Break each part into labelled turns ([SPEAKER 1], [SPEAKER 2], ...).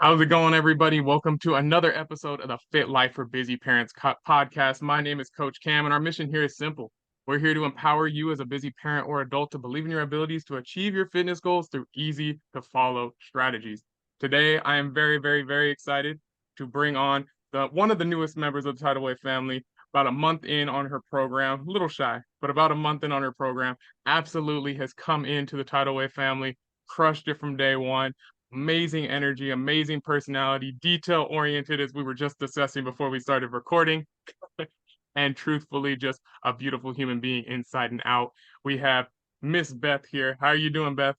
[SPEAKER 1] How's it going, everybody? Welcome to another episode of the Fit Life for Busy Parents podcast. My name is Coach Cam, and our mission here is simple. We're here to empower you as a busy parent or adult to believe in your abilities to achieve your fitness goals through easy to follow strategies. Today, I am very excited to bring on one of the newest members of the Tidal Wave family, about a month in on her program, a little shy, but about a month in on her program, absolutely has come into the Tidal Wave family, crushed it from day one. Amazing energy, amazing personality, detail oriented, as we were just discussing before we started recording, and truthfully, just a beautiful human being inside and out. We have Miss Beth here. How are you doing, Beth?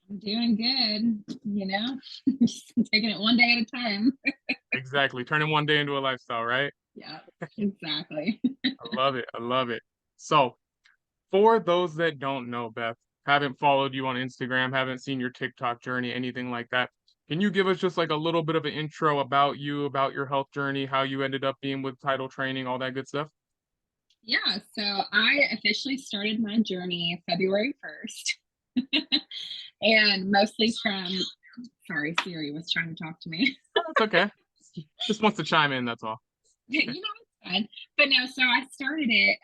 [SPEAKER 2] I'm doing good, just taking it one day at a time.
[SPEAKER 1] Exactly. Turning one day into a lifestyle, right?
[SPEAKER 2] Yeah, exactly.
[SPEAKER 1] I love it. I love it. So, for those that don't know, Beth, haven't followed you on Instagram, haven't seen your TikTok journey, anything like that, can you give us just like a little bit of an intro about you, about your health journey, how you ended up being with Tidal Training, all that good stuff?
[SPEAKER 2] Yeah, so I officially started my journey February 1st. And mostly from, sorry, Siri was trying to talk to me.
[SPEAKER 1] It's okay. Just wants to chime in, that's all.
[SPEAKER 2] It's fun. But no, so I started it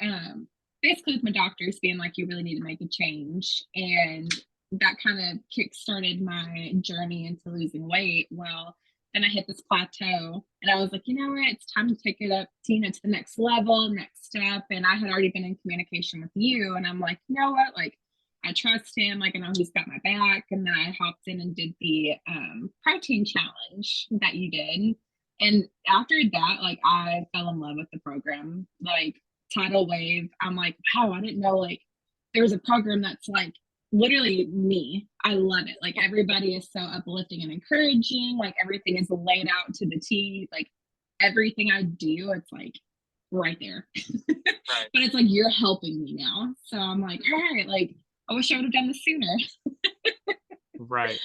[SPEAKER 2] basically with my doctors being like, you really need to make a change. And that kind of kick-started my journey into losing weight. Well, then I hit this plateau and I was like, you know what, it's time to take it up to the next level, next step. And I had already been in communication with you. And I'm like, you know what, like, I trust him, like I know he's got my back. And then I hopped in and did the protein challenge that you did. And after that, like I fell in love with the program. Like Tidal Wave, I'm like, wow, I didn't know like there was a program that's like literally me. I love it. Like everybody is so uplifting and encouraging. Like everything is laid out to the T. Like everything I do, it's like right there.
[SPEAKER 1] Right.
[SPEAKER 2] But it's like you're helping me now. So I'm like, all right, like I wish I would have done this sooner.
[SPEAKER 1] Right.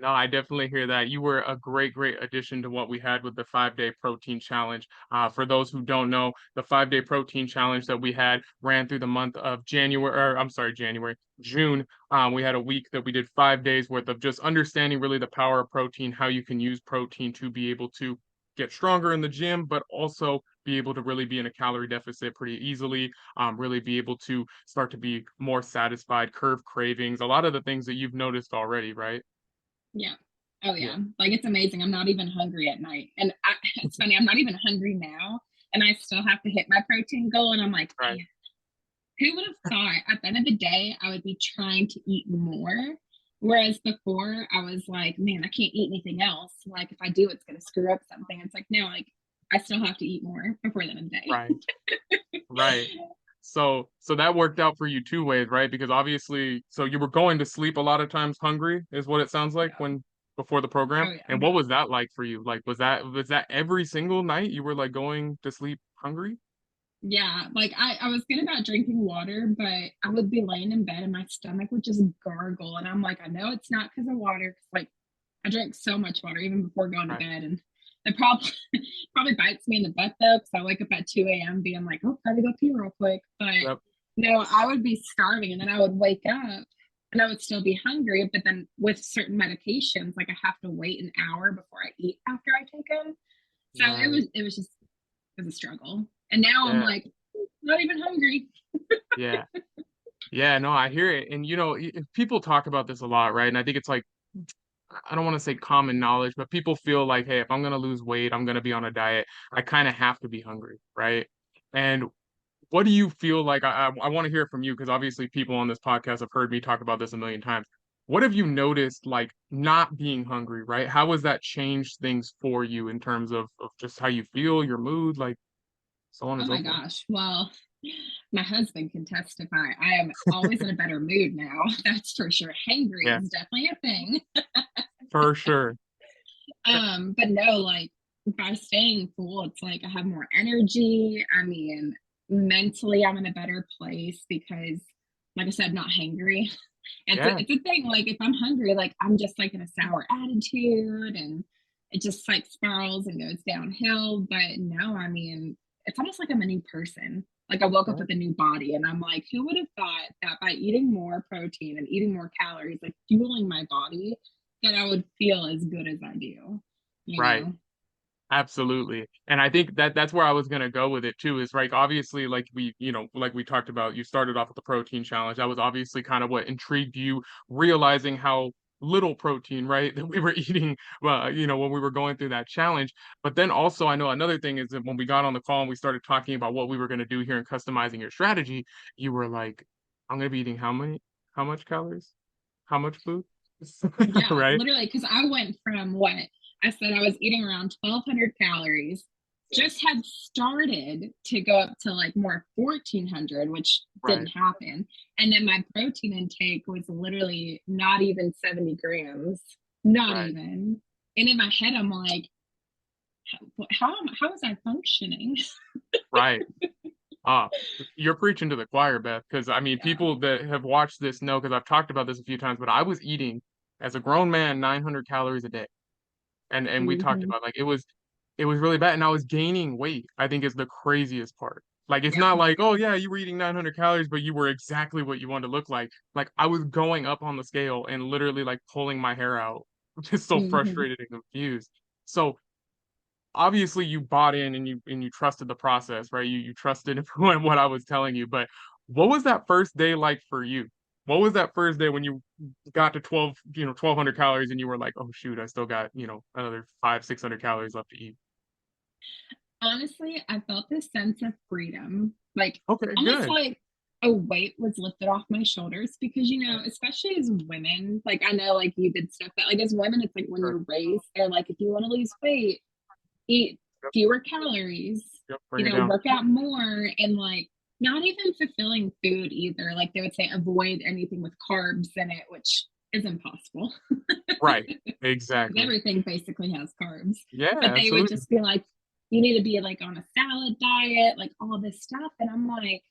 [SPEAKER 1] No, I definitely hear that. You were a great addition to what we had with the 5 day protein challenge. For those who don't know, the 5 day protein challenge that we had ran through the month of January, or I'm sorry, January, June. We had a week that we did 5 days worth of just understanding really the power of protein, how you can use protein to be able to get stronger in the gym, but also be able to really be in a calorie deficit pretty easily, really be able to start to be more satisfied, curb cravings, a lot of the things that you've noticed already, right?
[SPEAKER 2] Yeah. Oh
[SPEAKER 1] Yeah.
[SPEAKER 2] yeah. Like it's amazing. I'm not even hungry at night. And it's funny, I'm not even hungry now. And I still have to hit my protein goal. And I'm like,
[SPEAKER 1] Right.
[SPEAKER 2] man, who would have thought at the end of the day I would be trying to eat more? Whereas before I was like, man, I can't eat anything else. Like if I do, it's gonna screw up something. It's like no, like I still have to eat more before the end of the day.
[SPEAKER 1] Right. Right. So that worked out for you two ways, right? Because obviously, so you were going to sleep a lot of times hungry, is what it sounds like
[SPEAKER 2] Yeah.
[SPEAKER 1] when before the program.
[SPEAKER 2] Oh yeah.
[SPEAKER 1] And what was that like for you? Like, was that every single night you were like going to sleep hungry?
[SPEAKER 2] Yeah, like I was good about drinking water, but I would be laying in bed and my stomach would just gargle. And I'm like, I know it's not because of water. 'Cause, like I drink so much water even before going to
[SPEAKER 1] Right.
[SPEAKER 2] bed. And it probably probably bites me in the butt though, because I wake up at 2 a.m. being like, oh, gotta go pee real quick. But
[SPEAKER 1] Yep.
[SPEAKER 2] no, I would be starving and then I would wake up and I would still be hungry. But then with certain medications, like I have to wait an hour before I eat after I take them. So
[SPEAKER 1] Right.
[SPEAKER 2] it was just it was a struggle. And now I'm
[SPEAKER 1] Yeah.
[SPEAKER 2] like, not even hungry.
[SPEAKER 1] Yeah. Yeah. No, I hear it. And people talk about this a lot, right? And I think it's like I don't want to say common knowledge, but people feel like, hey, if I'm gonna lose weight, I'm gonna be on a diet, I kind of have to be hungry, right? And what do you feel like? I want to hear from you because obviously people on this podcast have heard me talk about this a million times. What have you noticed, like not being hungry, right? How has that changed things for you in terms of just how you feel, your mood, like so on
[SPEAKER 2] Oh
[SPEAKER 1] and so
[SPEAKER 2] my
[SPEAKER 1] forth?
[SPEAKER 2] gosh. Well, my husband can testify. I am always in a better mood now. That's for sure. Hangry
[SPEAKER 1] Yeah,
[SPEAKER 2] is definitely a thing.
[SPEAKER 1] for sure.
[SPEAKER 2] But no, like by staying full, it's like I have more energy. I mean, mentally I'm in a better place because like I said, not hangry.
[SPEAKER 1] Yeah,
[SPEAKER 2] It's a thing. Like if I'm hungry, like I'm just like in a sour attitude and it just like spirals and goes downhill. But no, I mean, it's almost like I'm a new person. Like I woke up
[SPEAKER 1] yeah,
[SPEAKER 2] with a new body and I'm like, who would have thought that by eating more protein and eating more calories, like fueling my body, that I would feel as good as I do, you
[SPEAKER 1] Right.
[SPEAKER 2] know?
[SPEAKER 1] Absolutely. And I think that that's where I was going to go with it too, is like obviously like we, like we talked about, you started off with the protein challenge. That was obviously kind of what intrigued you, realizing how little protein, right, that we were eating, when we were going through that challenge. But then also I know another thing is that when we got on the call and we started talking about what we were going to do here and customizing your strategy, you were like, I'm going to be eating how much calories? How much food?
[SPEAKER 2] Yeah,
[SPEAKER 1] Right?
[SPEAKER 2] literally, because I went from what I said I was eating around 1,200 calories, just had started to go up to like more 1,400, which didn't
[SPEAKER 1] Right.
[SPEAKER 2] happen. And then my protein intake was literally not even 70 grams, not
[SPEAKER 1] Right.
[SPEAKER 2] even. And in my head, I'm like, how is I functioning?
[SPEAKER 1] Right. Ah, you're preaching to the choir, Beth, because I mean,
[SPEAKER 2] Yeah.
[SPEAKER 1] people that have watched this know, because I've talked about this a few times, but I was eating as a grown man 900 calories a day. And we talked
[SPEAKER 2] Hmm.
[SPEAKER 1] about like it was really bad and I was gaining weight, I think is the craziest part. Like it's
[SPEAKER 2] Yeah.
[SPEAKER 1] not like, oh yeah, you were eating 900 calories, but you were exactly what you wanted to look like. Like I was going up on the scale and literally like pulling my hair out, just so
[SPEAKER 2] Hmm.
[SPEAKER 1] frustrated and confused. So obviously you bought in and you trusted the process, right? You trusted what I was telling you. But what was that first day like for you? What was that first day when you got to 1,200 calories and you were like, oh shoot, I still got, another 600 calories left to eat.
[SPEAKER 2] Honestly, I felt this sense of freedom, like
[SPEAKER 1] Okay,
[SPEAKER 2] almost
[SPEAKER 1] good.
[SPEAKER 2] like a weight was lifted off my shoulders because, especially as women, like I know like you did stuff that like as women, it's like when
[SPEAKER 1] Sure.
[SPEAKER 2] you're raised, they're like, if you want to lose weight, eat
[SPEAKER 1] Yep,
[SPEAKER 2] fewer calories,
[SPEAKER 1] yep, bring it down.
[SPEAKER 2] work out more and like not even fulfilling food either. Like they would say avoid anything with carbs in it, which is impossible.
[SPEAKER 1] Right.
[SPEAKER 2] Because
[SPEAKER 1] Exactly.
[SPEAKER 2] everything basically has carbs.
[SPEAKER 1] Yeah,
[SPEAKER 2] But they would
[SPEAKER 1] absolutely.
[SPEAKER 2] just be like, you need to be like on a salad diet, like all this stuff. And I'm like,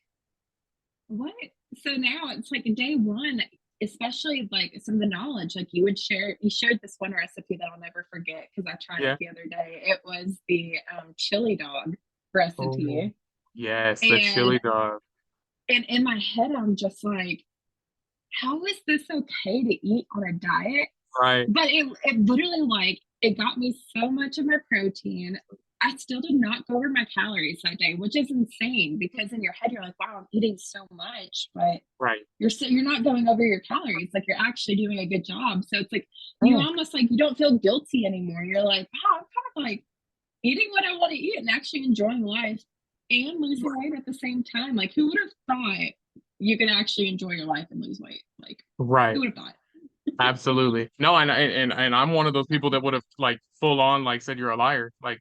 [SPEAKER 2] what? So now it's like day one, especially like some of the knowledge, like you shared this one recipe that I'll never forget because I tried it
[SPEAKER 1] Yeah.
[SPEAKER 2] the other day. It was the chili dog
[SPEAKER 1] Oh,
[SPEAKER 2] recipe.
[SPEAKER 1] yes, the
[SPEAKER 2] And
[SPEAKER 1] chili dog.
[SPEAKER 2] and in my head, I'm just like, how is this okay to eat on a diet?
[SPEAKER 1] Right.
[SPEAKER 2] But it literally like it got me so much of my protein. I still did not go over my calories that day, which is insane because in your head you're like, wow, I'm eating so much, but
[SPEAKER 1] Right.
[SPEAKER 2] you're not going over your calories. Like you're actually doing a good job. So it's like you
[SPEAKER 1] Yeah.
[SPEAKER 2] almost like you don't feel guilty anymore. You're like, wow, I'm kind of like eating what I want to eat and actually enjoying life and losing weight at the same time. Like who would have thought you can actually enjoy your life and lose weight? Like who
[SPEAKER 1] Right.
[SPEAKER 2] would have thought?
[SPEAKER 1] Absolutely. No, and I'm one of those people that would have like full on like said you're a liar, like,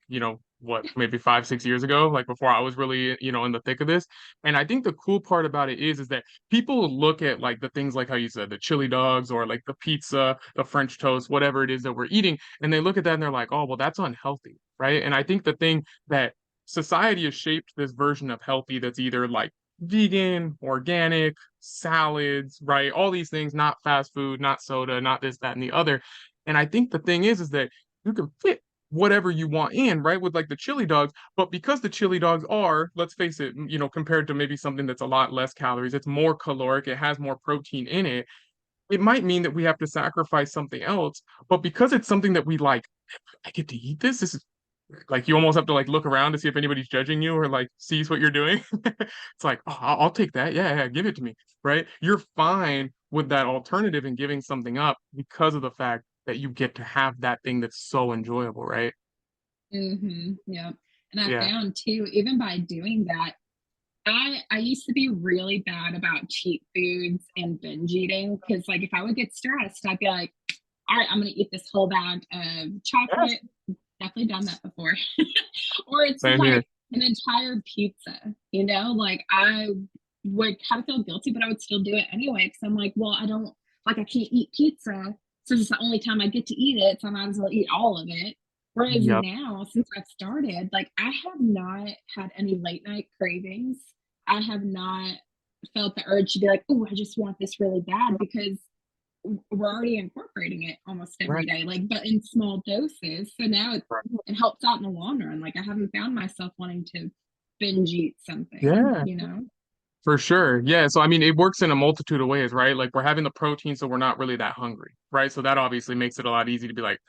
[SPEAKER 1] what, maybe 5, 6 years ago, like before I was really, in the thick of this. And I think the cool part about it is that people look at like the things like how you said, the chili dogs or like the pizza, the French toast, whatever it is that we're eating, and they look at that and they're like, oh, well, that's unhealthy, right? And I think the thing that society has shaped this version of healthy that's either like vegan, organic, salads, right? All these things, not fast food, not soda, not this, that, and the other. And I think the thing is that you can fit whatever you want in, right? With like the chili dogs, but because the chili dogs are, let's face it, compared to maybe something that's a lot less calories, it's more caloric, it has more protein in it. It might mean that we have to sacrifice something else, but because it's something that we like, I get to eat this. This is like you almost have to like look around to see if anybody's judging you or like sees what you're doing. It's like, oh, I'll take that. Yeah, yeah, give it to me. Right? You're fine with that alternative and giving something up because of the fact that you get to have that thing that's so enjoyable, right?
[SPEAKER 2] Yeah. And I
[SPEAKER 1] Yeah.
[SPEAKER 2] found too, even by doing that, I used to be really bad about cheap foods and binge eating because like if I would get stressed, I'd be like, all right, I'm gonna eat this whole bag of
[SPEAKER 1] Yes.
[SPEAKER 2] chocolate. Definitely done that before. Or it's
[SPEAKER 1] Same here.
[SPEAKER 2] like an entire pizza, like I would kind of feel guilty, but I would still do it anyway because I'm like, well, I can't eat pizza. So this is the only time I get to eat it. So I might as well eat all of it. Whereas
[SPEAKER 1] Yep.
[SPEAKER 2] now, since I've started, like I have not had any late night cravings. I have not felt the urge to be like, oh, I just want this really bad because we're already incorporating it almost every
[SPEAKER 1] Right.
[SPEAKER 2] day, like but in small doses. So now
[SPEAKER 1] Right.
[SPEAKER 2] it helps out in the long run. Like I haven't found myself wanting to binge eat something,
[SPEAKER 1] Yeah. For sure. Yeah. So, I mean, it works in a multitude of ways, right? Like we're having the protein, so we're not really that hungry, right? So that obviously makes it a lot easier to be like,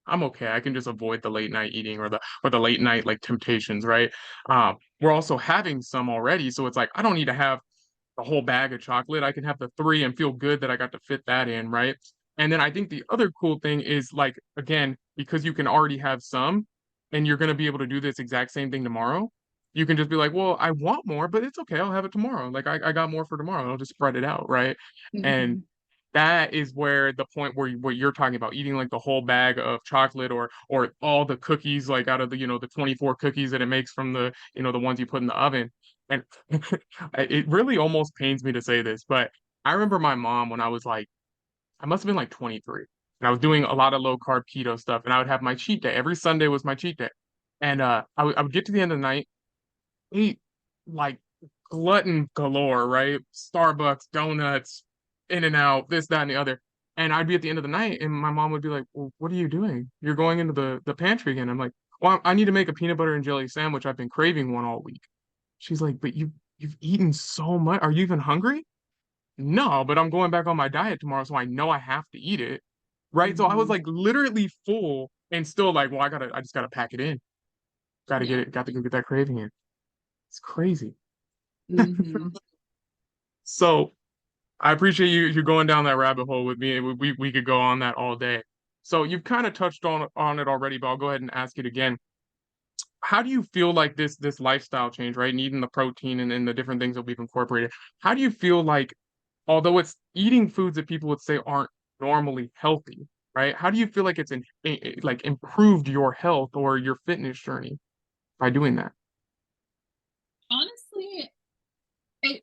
[SPEAKER 1] I'm okay. I can just avoid the late night eating or the late night like temptations, right? We're also having some already, so it's like I don't need to have the whole bag of chocolate. I can have the three and feel good that I got to fit that in, right? And then I think the other cool thing is like again, because you can already have some and you're gonna be able to do this exact same thing tomorrow, you can just be like, well, I want more, but it's okay, I'll have it tomorrow. Like I got more for tomorrow. I'll just spread it out, right? And
[SPEAKER 2] Mhm.
[SPEAKER 1] that is where the point where what you're talking about eating like the whole bag of chocolate or all the cookies like out of the the 24 cookies that it makes from the the ones you put in the oven and it really almost pains me to say this but I remember my mom when I was like I must have been like 23 and I was doing a lot of low carb keto stuff and I would have my cheat day every Sunday was my cheat day and I would get to the end of the night eat like glutton galore, right? Starbucks, donuts, In and Out, this, that, and the other. And I'd be at the end of the night, and my mom would be like, "Well, what are you doing? You're going into the pantry again." I'm like, "Well, I need to make a peanut butter and jelly sandwich. I've been craving one all week." She's like, "But you've eaten so much. Are you even hungry?" No, but I'm going back on my diet tomorrow, so I know I have to eat it, right? So I was
[SPEAKER 2] Mhm.
[SPEAKER 1] like literally full and still like, well, I just gotta pack it in. Gotta get
[SPEAKER 2] Yeah.
[SPEAKER 1] it. Got to go get that craving in. It's crazy.
[SPEAKER 2] Mhm.
[SPEAKER 1] So I appreciate you going down that rabbit hole with me. We could go on that all day. So you've kind of touched on it already, but I'll go ahead and ask it again. How do you feel like this lifestyle change, right? Needing the protein and the different things that we've incorporated. How do you feel like, although it's eating foods that people would say aren't normally healthy, right? How do you feel like it's like improved your health or your fitness journey by doing that?
[SPEAKER 2] Honestly, it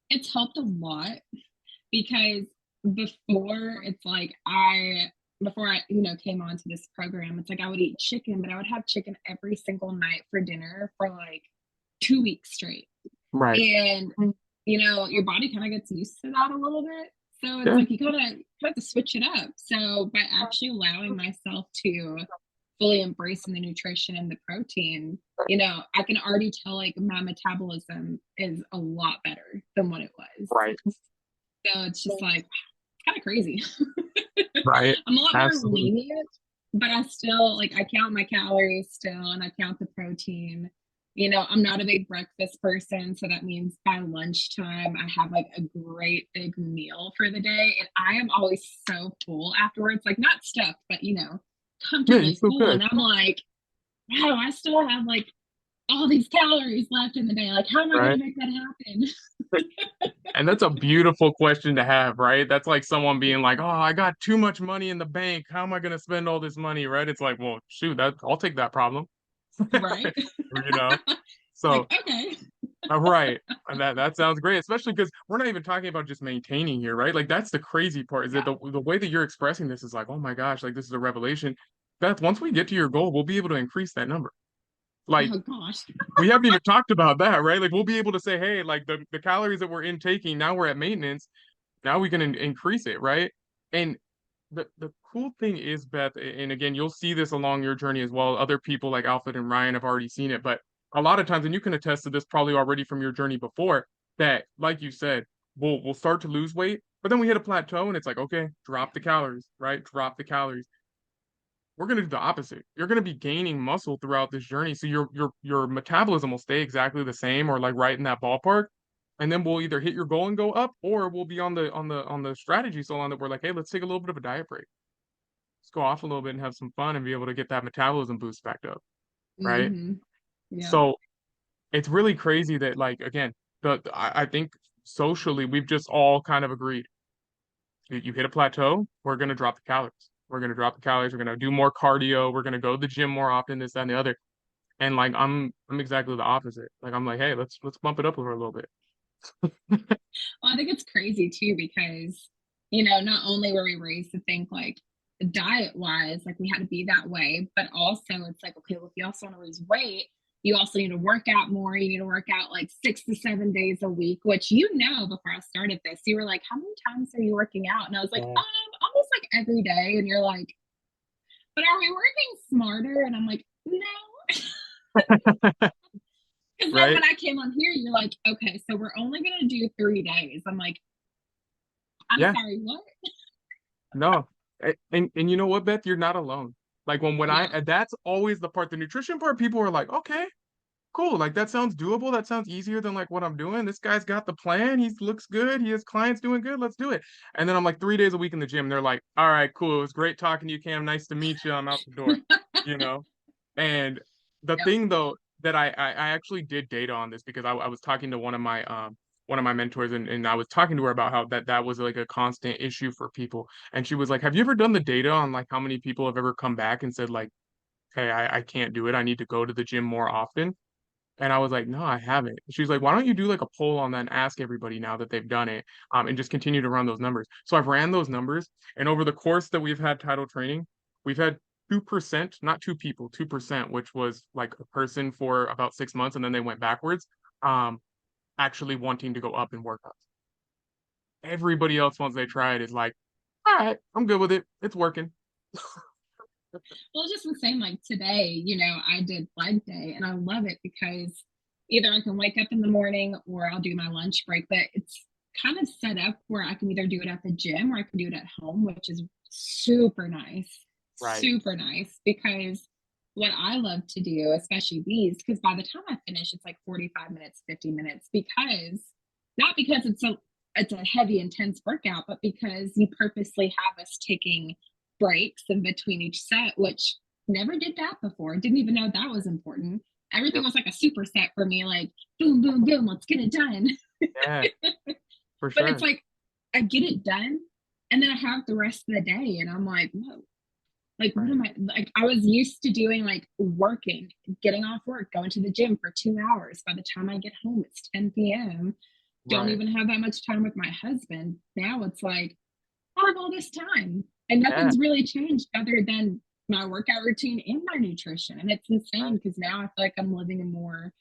[SPEAKER 2] it's helped a lot because before I, came onto this program, it's like I would eat chicken, but I would have chicken every single night for dinner for like 2 weeks straight.
[SPEAKER 1] Right.
[SPEAKER 2] And your body kind of gets used to that a little bit. So it's
[SPEAKER 1] Yeah.
[SPEAKER 2] like you gotta have to switch it up. So by actually allowing myself to fully embracing the nutrition and the protein, I can already tell like my metabolism is a lot better than what it was.
[SPEAKER 1] Right.
[SPEAKER 2] So it's just like kind of crazy.
[SPEAKER 1] Right.
[SPEAKER 2] I'm a lot more
[SPEAKER 1] Absolutely.
[SPEAKER 2] lenient, but I still like I count my calories still and I count the protein. I'm not a big breakfast person, so that means by lunchtime I have like a great big meal for the day. And I am always so full afterwards, like not stuffed, but
[SPEAKER 1] Yeah, you
[SPEAKER 2] comfortably
[SPEAKER 1] feel
[SPEAKER 2] full.
[SPEAKER 1] good.
[SPEAKER 2] And I'm like, wow, I still have like all these calories left in the day. Like, how am I gonna
[SPEAKER 1] Right.
[SPEAKER 2] make that happen?
[SPEAKER 1] And that's a beautiful question to have, right? That's like someone being like, "Oh, I got too much money in the bank. How am I going to spend all this money?" Right? It's like, well, shoot, that I'll take that problem.
[SPEAKER 2] Right?
[SPEAKER 1] You know?
[SPEAKER 2] Like,
[SPEAKER 1] So,
[SPEAKER 2] okay.
[SPEAKER 1] right. And that sounds great, especially because we're not even talking about just maintaining here, right? Like that's the crazy part is that
[SPEAKER 2] Yeah.
[SPEAKER 1] the way that you're expressing this is like, "Oh my gosh, like this is a revelation." Beth, once we get to your goal, we'll be able to increase that number. Like
[SPEAKER 2] Oh gosh.
[SPEAKER 1] we haven't even talked about that, right? Like we'll be able to say, "Hey, like the calories that we're intaking, now we're at maintenance now we can increase it, right? And the cool thing is, Beth, and again, you'll see this along your journey as well. Other people like Alfred and Ryan have already seen it, but a lot of times, and you can attest to this probably already from your journey before, that like you said, we'll start to lose weight, but then we hit a plateau and it's like, okay, drop the calories, right? Drop the calories. We're gonna do the opposite. You're gonna be gaining muscle throughout this journey, so your metabolism will stay exactly the same or like right in that ballpark. And then we'll either hit your goal and go up, or we'll be on the strategy so long that we're like, hey, let's take a little bit of a diet break. Let's go off a little bit and have some fun and be able to get that metabolism boost back up, right?
[SPEAKER 2] Mhm. Yeah.
[SPEAKER 1] So it's really crazy that like again, I think socially we've just all kind of agreed. You hit a plateau, we're gonna drop the calories. We're gonna drop the calories. We're gonna do more cardio. We're gonna go to the gym more often. This, that, and the other. And like I'm exactly the opposite. Like I'm like, hey, let's bump it up over a little bit.
[SPEAKER 2] Well, I think it's crazy too because, not only were we raised to think like diet wise, like we had to be that way, but also it's like, okay, well, if you also want to lose weight, you also need to work out more. You need to work out like 6 to 7 days a week, which before I started this, you were like, how many times are you working out? And I was like,
[SPEAKER 1] Yeah.
[SPEAKER 2] almost like every day. And you're like, but are we working smarter? And I'm like, no. Because then
[SPEAKER 1] right?
[SPEAKER 2] when I came on here, you're like, okay, so we're only going to do 3 days. I'm like, I'm
[SPEAKER 1] Yeah,
[SPEAKER 2] sorry, what?
[SPEAKER 1] no. And you know what, Beth? You're not alone. Like when I,
[SPEAKER 2] Yeah.
[SPEAKER 1] and that's always the part, the nutrition part, people are like, okay, cool. Like that sounds doable. That sounds easier than like what I'm doing. This guy's got the plan. He looks good. He has clients doing good. Let's do it. And then I'm like 3 days a week in the gym. They're like, all right, cool. It was great talking to you, Cam. Nice to meet you. I'm out the door, you know? And the
[SPEAKER 2] Yep.
[SPEAKER 1] thing though that I actually did data on this because I was talking to one of my mentors and I was talking to her about how that was like a constant issue for people. And she was like, have you ever done the data on like how many people have ever come back and said like, hey, I can't do it. I need to go to the gym more often. And I was like, no, I haven't. She was like, why don't you do like a poll on that and ask everybody now that they've done it, and just continue to run those numbers. So I've ran those numbers, and over the course that we've had title training, we've had 2%, not two people, 2%, which was like a person for about 6 months, and then they went backwards, actually wanting to go up in workouts. Everybody else, once they try it, is like, all right, I'm good with it. It's working.
[SPEAKER 2] Well, just the same like today, I did leg day and I love it because either I can wake up in the morning or I'll do my lunch break, but it's kind of set up where I can either do it at the gym or I can do it at home, which is super nice.
[SPEAKER 1] Right.
[SPEAKER 2] Super nice because what I love to do, especially these, because by the time I finish, it's like 45 minutes, 50 minutes, because not because it's a heavy, intense workout, but because you purposely have us taking breaks in between each set, which never did that before. Didn't even know that was important. Everything
[SPEAKER 1] Yep.
[SPEAKER 2] was like a superset for me, like boom, boom, boom, let's get it done.
[SPEAKER 1] Yeah, for
[SPEAKER 2] But it's
[SPEAKER 1] sure.
[SPEAKER 2] like I get it done and then I have the rest of the day and I'm like, whoa, like what
[SPEAKER 1] Right.
[SPEAKER 2] am I like I was used to doing like working, getting off work, going to the gym for 2 hours. By the time I get home, it's 10 p.m. Don't
[SPEAKER 1] Right.
[SPEAKER 2] even have that much time with my husband. Now it's like I have all this time and
[SPEAKER 1] Yeah.
[SPEAKER 2] nothing's really changed other than my workout routine and my nutrition. And it's insane
[SPEAKER 1] Right.
[SPEAKER 2] because now I feel like I'm living a more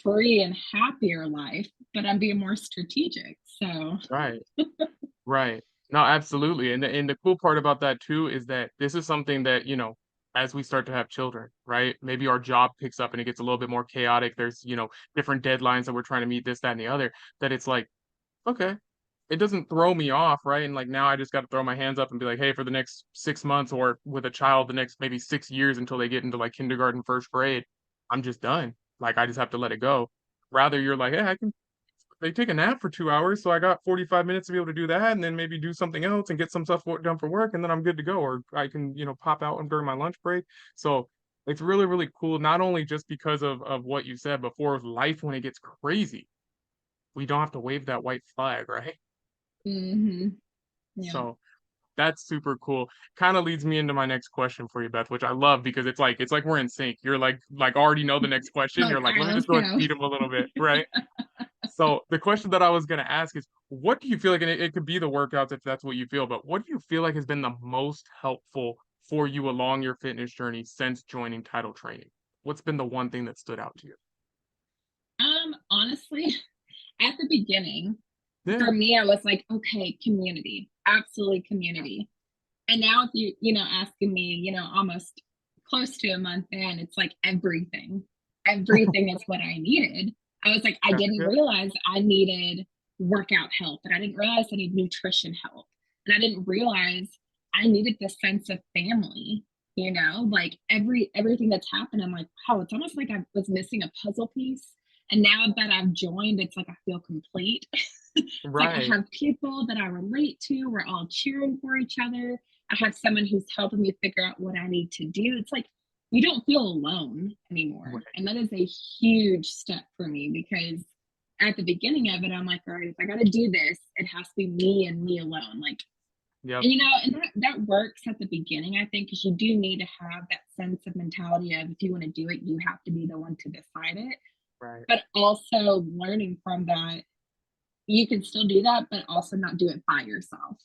[SPEAKER 2] free and happier life, but I'm being more strategic. So,
[SPEAKER 1] Right. Right. No, absolutely. And the cool part about that too is that this is something that, as we start to have children, right? Maybe our job picks up and it gets a little bit more chaotic. There's, different deadlines that we're trying to meet, this, that, and the other, that it's like, okay, it doesn't throw me off, right? And like now I just got to throw my hands up and be like, hey, for the next 6 months or with a child, the next maybe 6 years until they get into like kindergarten, first grade, I'm just done. Like I just have to let it go. Rather, you're like, hey, they take a nap for 2 hours, so I got 45 minutes to be able to do that, and then maybe do something else and get some stuff done for work, and then I'm good to go. Or I can, pop out during my lunch break. So it's really, really cool. Not only just because of what you said before, life when it gets crazy, we don't have to wave that white flag, right?
[SPEAKER 2] yeah.
[SPEAKER 1] So that's super cool. Kind of leads me into my next question for you, Beth, which I love because it's like we're in sync. You're like already know the next question.
[SPEAKER 2] Like,
[SPEAKER 1] You're
[SPEAKER 2] all
[SPEAKER 1] like, let
[SPEAKER 2] right,
[SPEAKER 1] me just
[SPEAKER 2] let's
[SPEAKER 1] go and
[SPEAKER 2] go.
[SPEAKER 1] feed him a little bit, right? So the question that I was going to ask is, what do you feel like, and it could be the workouts if that's what you feel, but what do you feel like has been the most helpful for you along your fitness journey since joining title training? What's been the one thing that stood out to you?
[SPEAKER 2] Honestly, at the beginning,
[SPEAKER 1] Yeah.
[SPEAKER 2] for me, I was like, okay, community, absolutely community. And now if asking me, almost close to a month in, it's like everything. Everything is what I needed. I was like, I
[SPEAKER 1] Heck
[SPEAKER 2] didn't
[SPEAKER 1] yeah.
[SPEAKER 2] realize I needed workout help, and I didn't realize I needed nutrition help. And I didn't realize I needed the sense of family, like everything that's happened. I'm like, wow, it's almost like I was missing a puzzle piece. And now that I've joined, it's like I feel complete. It's like I
[SPEAKER 1] Right.
[SPEAKER 2] have people that I relate to. We're all cheering for each other. I have someone who's helping me figure out what I need to do. It's like you don't feel alone anymore.
[SPEAKER 1] Right.
[SPEAKER 2] And that is a huge step for me because at the beginning of it, I'm like, all right, if I got to do this, it has to be me and me alone. Like,
[SPEAKER 1] Yep.
[SPEAKER 2] and that works at the beginning, I think, because you do need to have that sense of mentality of if you want to do it, you have to be the one to decide it.
[SPEAKER 1] Right.
[SPEAKER 2] But also learning from that, you can still do that, but also not do it by yourself.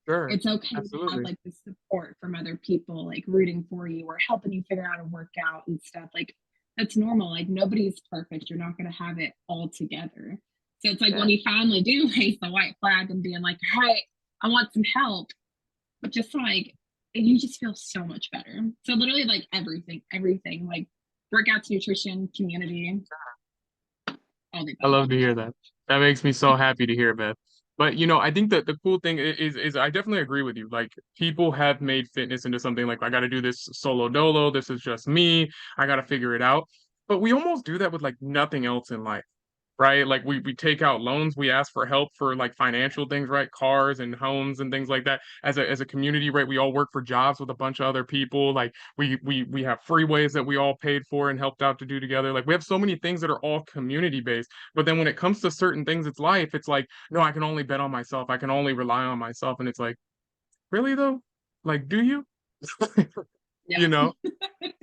[SPEAKER 1] Sure.
[SPEAKER 2] It's okay to have
[SPEAKER 1] Absolutely.
[SPEAKER 2] like the support from other people, like rooting for you or helping you figure out a workout and stuff. Like that's normal. Like nobody's perfect. You're not going to have it all together. So it's like
[SPEAKER 1] Yeah.
[SPEAKER 2] when you finally do raise the white flag and being like, all right, I want some help, but just like, you just feel so much better. So literally like everything, like workouts, nutrition, community. all the
[SPEAKER 1] I
[SPEAKER 2] above.
[SPEAKER 1] love to hear that. That makes me so happy to hear, Beth. But I think that the cool thing is I definitely agree with you. Like people have made fitness into something like I got to do this solo dolo. This is just me. I got to figure it out. But we almost do that with like nothing else in life, right? Like we take out loans, we ask for help for like financial things, right? Cars and homes and things like that. As a community, right? We all work for jobs with a bunch of other people. Like we have freeways that we all paid for and helped out to do together. Like we have so many things that are all community based. But then when it comes to certain things, it's life. It's like, no, I can only bet on myself. I can only rely on myself. And it's like, really though? Like, do you? You
[SPEAKER 2] Yeah.
[SPEAKER 1] know?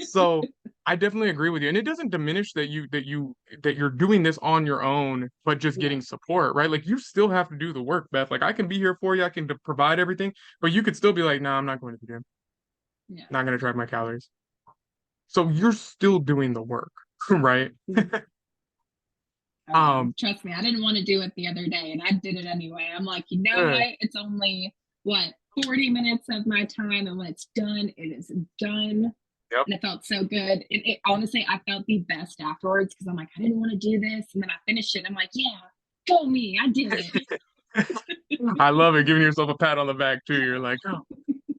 [SPEAKER 1] So I definitely agree with you. And it doesn't diminish that you're doing this on your own, but just
[SPEAKER 2] Yeah.
[SPEAKER 1] getting support, right? Like you still have to do the work, Beth. Like I can be here for you, I can provide everything, but you could still be like, nah, I'm not going to the gym.
[SPEAKER 2] Yeah.
[SPEAKER 1] Not going to track my calories. So you're still doing the work, right?
[SPEAKER 2] Oh yeah.
[SPEAKER 1] Um,
[SPEAKER 2] Trust me, I didn't want to do it the other day and I did it anyway. I'm like, you know
[SPEAKER 1] good.
[SPEAKER 2] what? It's only what 40 minutes of my time, and when it's done, it is done.
[SPEAKER 1] Yep.
[SPEAKER 2] And it felt so good. It honestly, I felt the best afterwards because I'm like, I didn't want to do this. And then I finished it. I'm like, yeah, go me. I did it.
[SPEAKER 1] I love it. Giving yourself a pat on the back too. You're like, oh,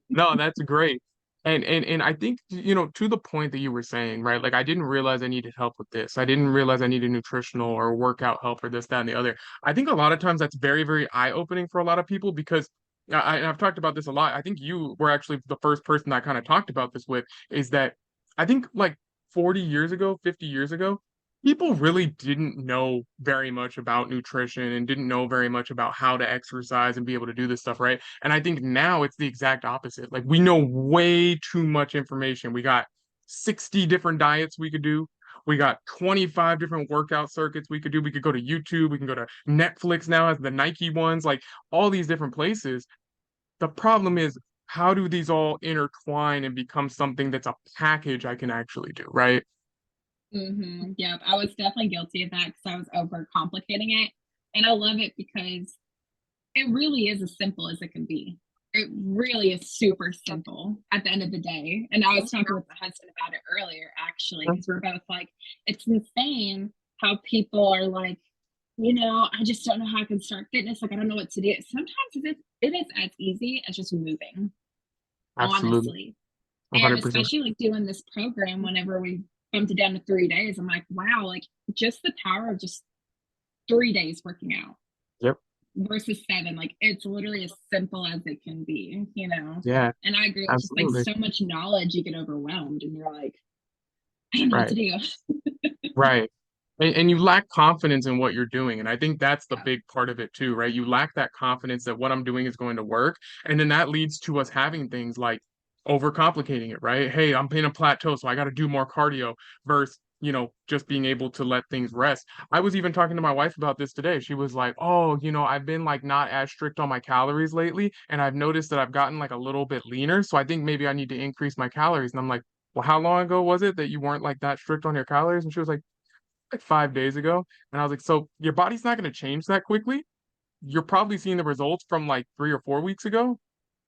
[SPEAKER 1] no, that's great. And I think, to the point that you were saying, right? Like I didn't realize I needed help with this. I didn't realize I needed nutritional or workout help or this, that, and the other. I think a lot of times that's very, very eye-opening for a lot of people because I've talked about this a lot. I think you were actually the first person I kind of talked about this with, is that I think like 40 years ago, 50 years ago, people really didn't know very much about nutrition and didn't know very much about how to exercise and be able to do this stuff, right? And I think now it's the exact opposite. Like we know way too much information. We got 60 different diets we could do. We got 25 different workout circuits we could do. We could go to YouTube. We can go to Netflix now as the Nike ones, like all these different places. The problem is, how do these all intertwine and become something that's a package I can actually do, right?
[SPEAKER 2] Yep. I was definitely guilty of that because I was overcomplicating it. And I love it because it really is as simple as it can be. It really is super simple at the end of the day. And I was talking with my husband about it earlier, actually, because we're both like, it's insane how people are like, I just don't know how I can start fitness. Like, I don't know what to do. Sometimes it is as easy as just moving,
[SPEAKER 1] Absolutely.
[SPEAKER 2] honestly. And
[SPEAKER 1] 100%.
[SPEAKER 2] especially like doing this program, whenever we bumped it down to 3 days, I'm like, wow, like just the power of just 3 days working out
[SPEAKER 1] Yep.
[SPEAKER 2] versus 7. Like it's literally as simple as it can be.
[SPEAKER 1] Yeah,
[SPEAKER 2] And I agree, it's just like
[SPEAKER 1] absolutely.
[SPEAKER 2] so much knowledge, you get overwhelmed and you're like, I don't know what to
[SPEAKER 1] Right.
[SPEAKER 2] do.
[SPEAKER 1] Right. And you lack confidence in what you're doing. And I think that's the
[SPEAKER 2] Yeah.
[SPEAKER 1] big part of it too, right? You lack that confidence that what I'm doing is going to work. And then that leads to us having things like overcomplicating it, right? Hey, I'm in a plateau, so I got to do more cardio versus, just being able to let things rest. I was even talking to my wife about this today. She was like, oh, I've been like not as strict on my calories lately. And I've noticed that I've gotten like a little bit leaner. So I think maybe I need to increase my calories. And I'm like, well, how long ago was it that you weren't like that strict on your calories? And she was like 5 days ago. And I was like, so your body's not going to change that quickly. You're probably seeing the results from like 3 or 4 weeks ago.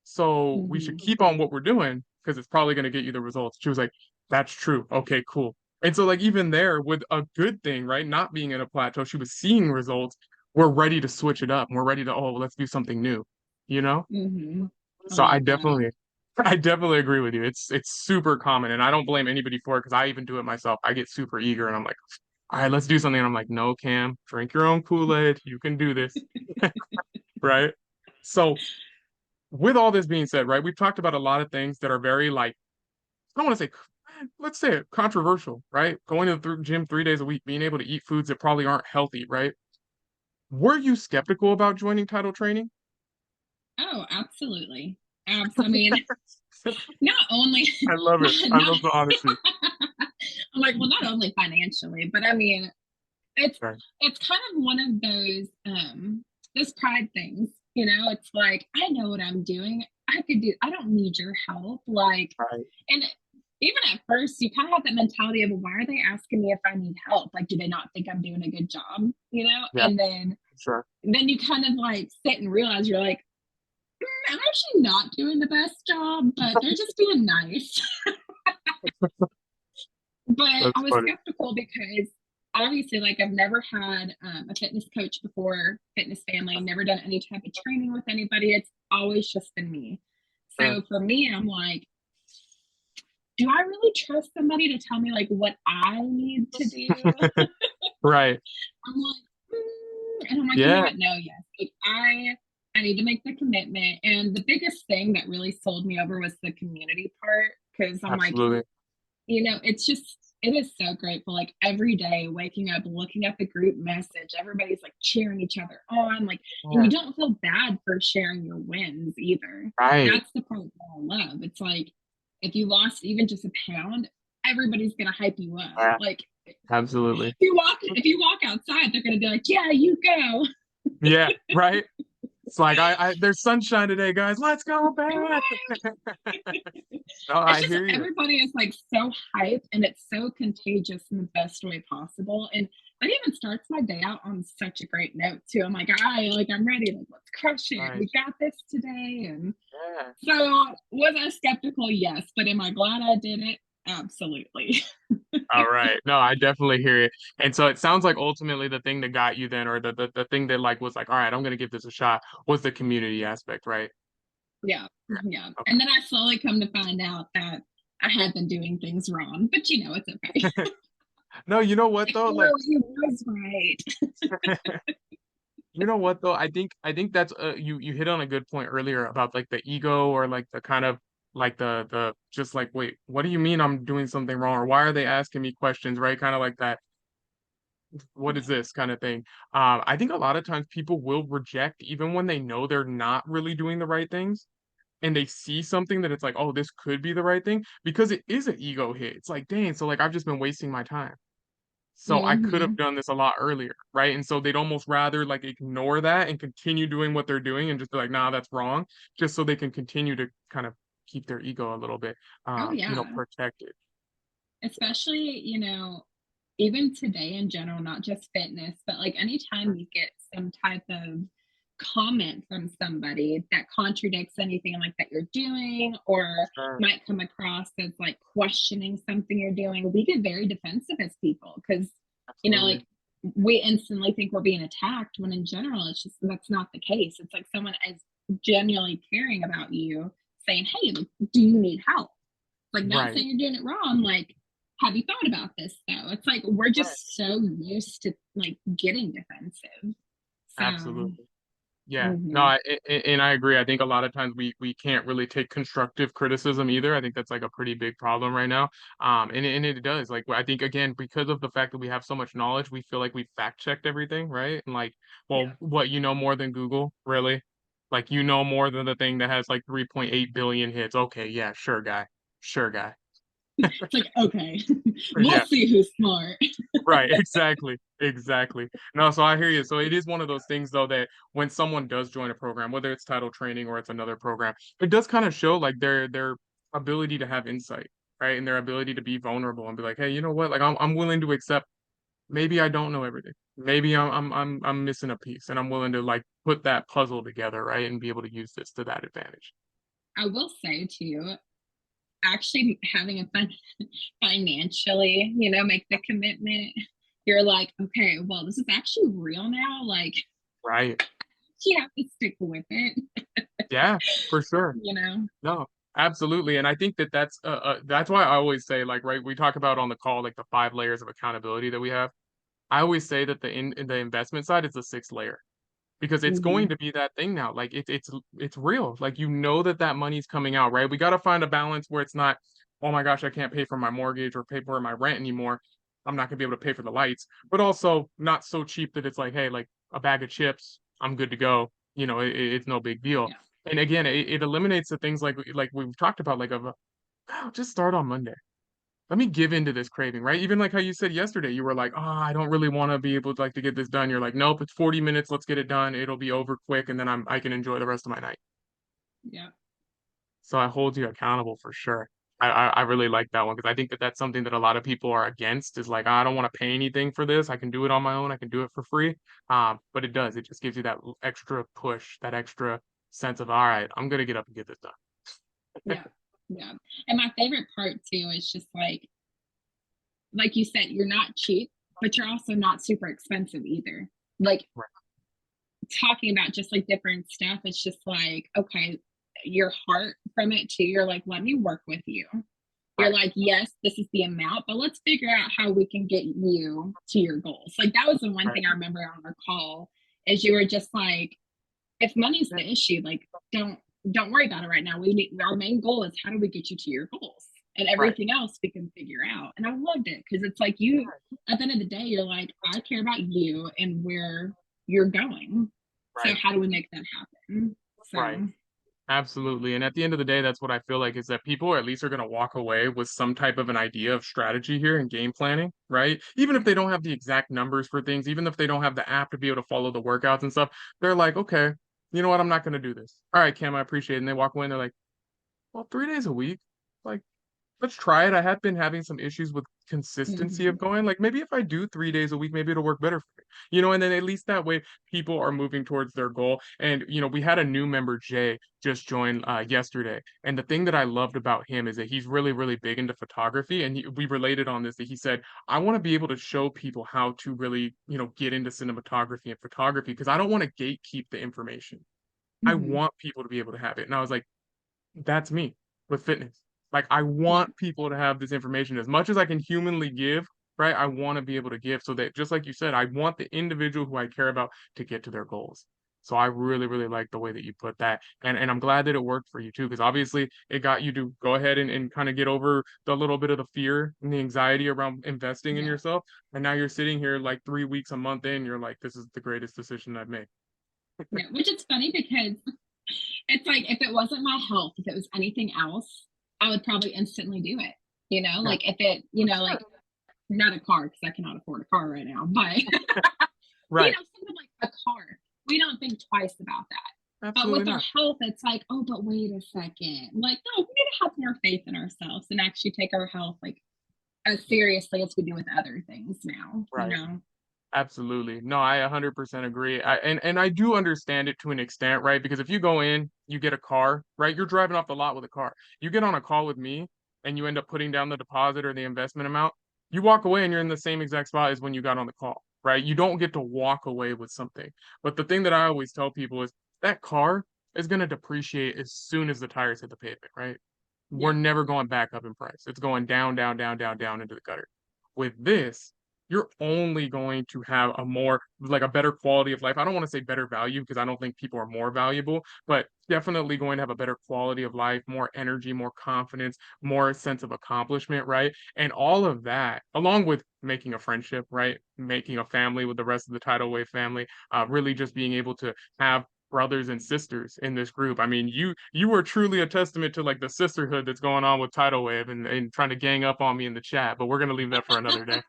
[SPEAKER 1] So we should
[SPEAKER 2] hmm
[SPEAKER 1] keep on what we're doing because it's probably going to get you the results. She was like, that's true. Okay, cool. And so, like, even there with a good thing, right? Not being in a plateau, she was seeing results. We're ready to switch it up. We're ready to, oh, let's do something new, you know?
[SPEAKER 2] hmm I
[SPEAKER 1] So I
[SPEAKER 2] love that.
[SPEAKER 1] definitely, I definitely agree with you. It's super common, and I don't blame anybody for it because I even do it myself. I get super eager, and I'm like, all right, let's do something. And I'm like, no, Cam, drink your own Kool-Aid. You can do this, right? So with all this being said, right, we've talked about a lot of things that are very like, I don't want to say, let's say it, controversial, right? Going to the gym 3 days a week, being able to eat foods that probably aren't healthy, right? Were you skeptical about joining title training?
[SPEAKER 2] Oh, absolutely. I mean, not only
[SPEAKER 1] I love it. I
[SPEAKER 2] not
[SPEAKER 1] love the honesty.
[SPEAKER 2] I'm like, well, not only financially, but I mean, it's
[SPEAKER 1] Right.
[SPEAKER 2] it's kind of one of those pride things. It's like, I know what I'm doing. I don't need your help. Like,
[SPEAKER 1] Right.
[SPEAKER 2] and even at first you kind of have that mentality of, why are they asking me if I need help? Like, do they not think I'm doing a good job?
[SPEAKER 1] Yeah,
[SPEAKER 2] And
[SPEAKER 1] sure.
[SPEAKER 2] then you kind of like sit and realize you're like, I'm actually not doing the best job, but they're just being nice. But
[SPEAKER 1] That's
[SPEAKER 2] I was
[SPEAKER 1] funny.
[SPEAKER 2] skeptical because obviously, like, I've never had a fitness coach before, fitness family, never done any type of training with anybody. It's always just been me.
[SPEAKER 1] Sure.
[SPEAKER 2] So for me, I'm like, do I really trust somebody to tell me like what I need to do?
[SPEAKER 1] Right.
[SPEAKER 2] I'm like, and I'm like, you know
[SPEAKER 1] Yeah,
[SPEAKER 2] what? No, yes. Like I need to make the commitment. And the biggest thing that really sold me over was the community part. Cause I'm like,
[SPEAKER 1] absolutely.
[SPEAKER 2] it's just it is so grateful. Like every day waking up, looking at the group message, everybody's like cheering each other on, like, and you
[SPEAKER 1] Yeah,
[SPEAKER 2] don't feel bad for sharing your wins either.
[SPEAKER 1] right.
[SPEAKER 2] That's the part that I love. It's like if you lost even just a pound, everybody's gonna hype you up.
[SPEAKER 1] Yeah,
[SPEAKER 2] Like
[SPEAKER 1] absolutely.
[SPEAKER 2] if you walk outside, they're gonna be like, yeah, you go.
[SPEAKER 1] Yeah, right. It's like there's sunshine today, guys. Let's go back. No,
[SPEAKER 2] It's
[SPEAKER 1] I
[SPEAKER 2] just
[SPEAKER 1] hear you.
[SPEAKER 2] everybody is like so hyped and it's so contagious in the best way possible. And that even starts my day out on such a great note too. I'm like, I'm ready. Like, let's crush it.
[SPEAKER 1] Right.
[SPEAKER 2] We got this today. And
[SPEAKER 1] Yeah.
[SPEAKER 2] so was I skeptical? Yes. But am I glad I did it? Absolutely.
[SPEAKER 1] All right. No, I definitely hear it. And so it sounds like ultimately the thing that got you then, or the thing that like was like, all right, I'm gonna give this a shot, was the community aspect, right?
[SPEAKER 2] Yeah. Yeah.
[SPEAKER 1] Okay.
[SPEAKER 2] And then I slowly come to find out that I had been doing things wrong, but it's okay.
[SPEAKER 1] No, you know what though?
[SPEAKER 2] No,
[SPEAKER 1] Like,
[SPEAKER 2] he was right.
[SPEAKER 1] you know what though? I think that's you hit on a good point earlier about like the ego or like the kind of like the just like, wait, what do you mean I'm doing something wrong? Or why are they asking me questions, right? Kind of like that, what is
[SPEAKER 2] Yeah.
[SPEAKER 1] this kind of thing? I think a lot of times people will reject even when they know they're not really doing the right things and they see something that it's like, oh, this could be the right thing because it is an ego hit. It's like, dang, so like I've just been wasting my time. So I could have
[SPEAKER 2] Hmm.
[SPEAKER 1] done this a lot earlier, right? And so they'd almost rather like ignore that and continue doing what they're doing and just be like, nah, that's wrong, just so they can continue to kind of keep their ego a little bit,
[SPEAKER 2] Oh yeah.
[SPEAKER 1] protected.
[SPEAKER 2] Especially, even today in general, not just fitness, but like anytime you get some type of comment from somebody that contradicts anything like that you're doing or
[SPEAKER 1] Sure.
[SPEAKER 2] might come across as like questioning something you're doing, we get very defensive as people because,
[SPEAKER 1] Absolutely.
[SPEAKER 2] like we instantly think we're being attacked when in general, it's just that's not the case. It's like someone is genuinely caring about you saying, hey, like, do you need help? Like, not
[SPEAKER 1] Right.
[SPEAKER 2] saying you're doing it wrong, like, have you thought about this though? It's like we're
[SPEAKER 1] Right.
[SPEAKER 2] just so used to like getting defensive. So,
[SPEAKER 1] Absolutely. Yeah, no,
[SPEAKER 2] mhm.
[SPEAKER 1] and I agree. I think a lot of times we can't really take constructive criticism either. I think that's like a pretty big problem right now. And it does. Like I think again, because of the fact that we have so much knowledge, we feel like we fact checked everything, right? And like, well,
[SPEAKER 2] Yeah.
[SPEAKER 1] what, you know more than Google, really? Like you know more than the thing that has like 3.8 billion hits. Okay, yeah, sure, guy. Sure, guy.
[SPEAKER 2] It's like, okay, we'll
[SPEAKER 1] Yeah.
[SPEAKER 2] see who's smart.
[SPEAKER 1] Right, exactly. Exactly. No, so I hear you. So it is one of those things though that when someone does join a program, whether it's title training or it's another program, it does kind of show like their ability to have insight, right? And their ability to be vulnerable and be like, hey, you know what? Like I'm willing to accept maybe I don't know everything. Maybe I'm missing a piece and I'm willing to like put that puzzle together, right? And be able to use this to that advantage.
[SPEAKER 2] I will say to you, actually having a fun financially, make the commitment. You're like, okay, well, this is actually real now. Like,
[SPEAKER 1] Right.
[SPEAKER 2] you have to stick with it,
[SPEAKER 1] Yeah, for sure.
[SPEAKER 2] you know?
[SPEAKER 1] No, absolutely. And I think that that's why I always say like, right, we talk about on the call like the 5 layers of accountability that we have. I always say that in the investment side is the sixth layer because it's going
[SPEAKER 2] Hmm.
[SPEAKER 1] to be that thing now. Like it's real. Like you know that that money's coming out, right? We got to find a balance where it's not, oh my gosh, I can't pay for my mortgage or pay for my rent anymore. I'm not gonna be able to pay for the lights, but also not so cheap that it's like, hey, like a bag of chips, I'm good to go. It's no big deal.
[SPEAKER 2] Yeah.
[SPEAKER 1] And again, it eliminates the things like we've talked about, like oh, just start on Monday. Let me give into this craving, right? Even like how you said yesterday, you were like, oh, I don't really want to be able to like to get this done. You're like, nope, it's 40 minutes, let's get it done. It'll be over quick, and then I can enjoy the rest of my night.
[SPEAKER 2] Yeah.
[SPEAKER 1] So I hold you accountable for sure. I really like that one because I think that that's something that a lot of people are against is like, I don't want to pay anything for this. I can do it on my own. I can do it for free. But it does. It just gives you that extra push, that extra sense of, all right, I'm gonna get up and get this done.
[SPEAKER 2] Yeah. Yeah. And my favorite part too is just like you said, you're not cheap. but you're also not super expensive either. Like
[SPEAKER 1] Right.
[SPEAKER 2] talking about just like different stuff, it's just like, okay, your heart from it too. You're like, let me work with you. You're
[SPEAKER 1] Right.
[SPEAKER 2] like, yes, this is the amount, but let's figure out how we can get you to your goals. Like that was the one
[SPEAKER 1] Right.
[SPEAKER 2] thing I remember on our call is you were just like, if money's the issue, like don't worry about it right now. We need our main goal is how do we get you to your goals? And
[SPEAKER 1] Right.
[SPEAKER 2] everything else we can figure out. And I loved it because it's like you at the end of the day, you're like, I care about you and where you're going. So
[SPEAKER 1] Right.
[SPEAKER 2] how do we make that happen?
[SPEAKER 1] Right.
[SPEAKER 2] So
[SPEAKER 1] Absolutely. And at the end of the day, that's what I feel like is that people at least are going to walk away with some type of an idea of strategy here and game planning, right? Even if they don't have the exact numbers for things, even if they don't have the app to be able to follow the workouts and stuff, they're like, okay, you know what? I'm not going to do this. All right, Cam, I appreciate it. And they walk away and they're like, well, 3 days a week, like, let's try it. I have been having some issues with consistency of
[SPEAKER 2] mhm.
[SPEAKER 1] going. Like maybe if I do 3 days a week, maybe it'll work better for me. And then at least that way people are moving towards their goal. And we had a new member, Jay, just join yesterday. And the thing that I loved about him is that he's really, really big into photography. And we related on this that he said, I want to be able to show people how to really, get into cinematography and photography because I don't want to gatekeep the information. I
[SPEAKER 2] Mhm.
[SPEAKER 1] want people to be able to have it. And I was like, that's me with fitness. Like I
[SPEAKER 2] Yeah.
[SPEAKER 1] want people to have this information as much as I can humanly give, right? I want to be able to give so that just like you said, I want the individual who I care about to get to their goals. So I really, really like the way that you put that. And I'm glad that it worked for you too, because obviously it got you to go ahead and kind of get over the little bit of the fear and the anxiety around investing in
[SPEAKER 2] Yeah.
[SPEAKER 1] yourself. And now you're sitting here like 3 weeks, a month in, you're like, this is the greatest decision I've made.
[SPEAKER 2] Yeah. Which is funny because it's like if it wasn't my health, if it was anything else, I would probably instantly do it.
[SPEAKER 1] Yeah,
[SPEAKER 2] Like if it, like not a car because I cannot afford a car right now, but
[SPEAKER 1] right.
[SPEAKER 2] something like a car. We don't think twice about that. But
[SPEAKER 1] Absolutely
[SPEAKER 2] with our
[SPEAKER 1] not.
[SPEAKER 2] health, it's like, oh, but wait a second. Like, no, we need to have more faith in ourselves and actually take our health like as seriously as we do with other things now.
[SPEAKER 1] Right. Absolutely. No, I 100% agree. And I do understand it to an extent, right? Because if you go in, you get a car, right? You're driving off the lot with a car. You get on a call with me and you end up putting down the deposit or the investment amount. You walk away and you're in the same exact spot as when you got on the call, right? You don't get to walk away with something. But the thing that I always tell people is that car is going to depreciate as soon as the tires hit the pavement, right? We're
[SPEAKER 2] Yeah.
[SPEAKER 1] never going back up in price. It's going down, down, down, down, down into the gutter. With this, you're only going to have a more like a better quality of life. I don't want to say better value because I don't think people are more valuable, but definitely going to have a better quality of life, more energy, more confidence, more sense of accomplishment, right? And all of that, along with making a friendship, right? Making a family with the rest of the Tidal Wave family, really just being able to have brothers and sisters in this group. I mean, you were truly a testament to like the sisterhood that's going on with Tidal Wave and trying to gang up on me in the chat, but we're gonna leave that for another day.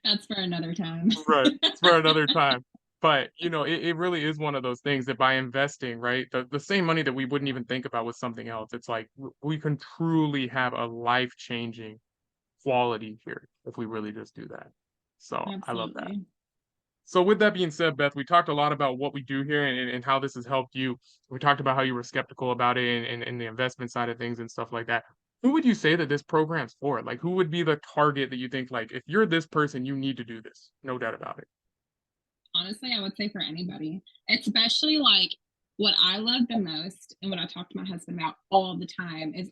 [SPEAKER 2] That's for another time.
[SPEAKER 1] Right. It's for another time. But, it really is one of those things that by investing, right, the same money that we wouldn't even think about with something else, it's like we can truly have a life-changing quality here if we really just do that. So I love that.
[SPEAKER 2] Absolutely.
[SPEAKER 1] So with that being said, Beth, we talked a lot about what we do here and how this has helped you. We talked about how you were skeptical about it and the investment side of things and stuff like that. Who would you say that this program's for? Like, who would be the target that you think, like, if you're this person, you need to do this? No doubt about it.
[SPEAKER 2] Honestly, I would say for anybody, especially like what I love the most and what I talk to my husband about all the time is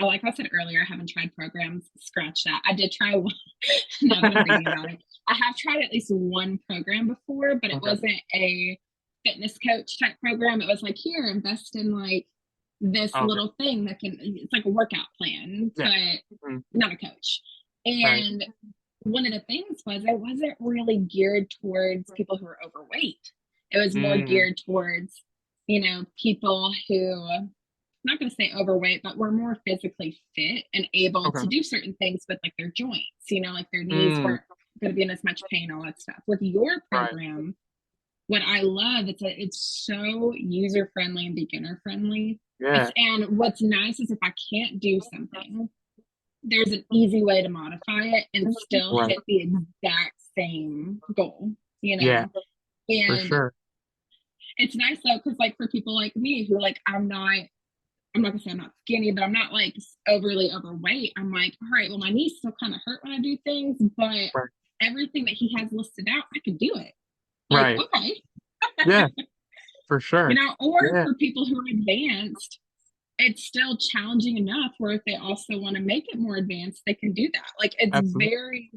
[SPEAKER 2] like I said earlier, I haven't tried programs. Scratch that. I did try one. Now that I'm thinking about it, I have tried at least one program before, but it
[SPEAKER 1] Okay.
[SPEAKER 2] wasn't a fitness coach type program. It was like, here, invest in like this
[SPEAKER 1] Okay.
[SPEAKER 2] little thing that it's like a workout plan,
[SPEAKER 1] Yeah.
[SPEAKER 2] but
[SPEAKER 1] Mhm.
[SPEAKER 2] not a coach.
[SPEAKER 1] Right.
[SPEAKER 2] And one of the things was it wasn't really geared towards people who were overweight. It was more
[SPEAKER 1] Mm,
[SPEAKER 2] geared towards, people who, I'm not going to say overweight, but were more physically fit and able
[SPEAKER 1] okay.
[SPEAKER 2] to do certain things with like their joints, like their knees
[SPEAKER 1] Mm,
[SPEAKER 2] weren't going to be in as much pain, all that stuff. With your
[SPEAKER 1] right.
[SPEAKER 2] program, what I love is that it's so user friendly and beginner friendly.
[SPEAKER 1] Yeah.
[SPEAKER 2] And what's nice is if I can't do something, there's an easy way to modify it and still
[SPEAKER 1] Right.
[SPEAKER 2] hit the exact same goal, you
[SPEAKER 1] Yeah,
[SPEAKER 2] know?
[SPEAKER 1] for
[SPEAKER 2] And
[SPEAKER 1] sure.
[SPEAKER 2] it's nice though, because like for people like me who like I'm not I'm not gonna say I'm not skinny, but I'm not like overly overweight. I'm like, all right, well, my knees still kind of hurt when I do things, but
[SPEAKER 1] Right.
[SPEAKER 2] everything that he has listed out, I could do it. Like,
[SPEAKER 1] Right.
[SPEAKER 2] okay,
[SPEAKER 1] Yeah, for sure.
[SPEAKER 2] or
[SPEAKER 1] Yeah,
[SPEAKER 2] for people who are advanced, it's still challenging enough where if they also want to make it more advanced, they can do that. Like, it's
[SPEAKER 1] absolutely.
[SPEAKER 2] very,